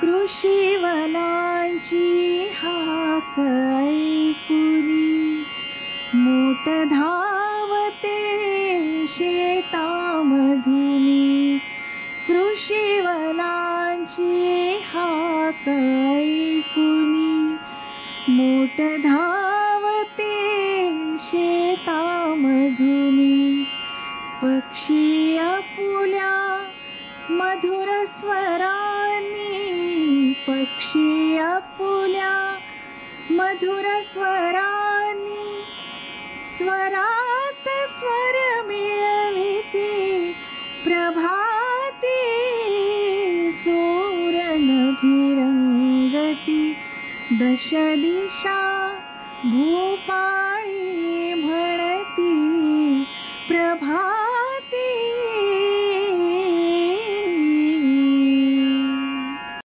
कृषीवनांची हाक ऐकुनी मोट धावते शेतामधुनी. कृषीवनांची हाक ऐकुनी मोट धावते शेतामधुनी. पक्षी आपुल्या मधुर स्वरांनी, पक्षी आपुल्या मधुर स्वरांनी स्वरात स्वर मिळविती. प्रभाती सूरनभिरंगती दश दिशा भूपाळी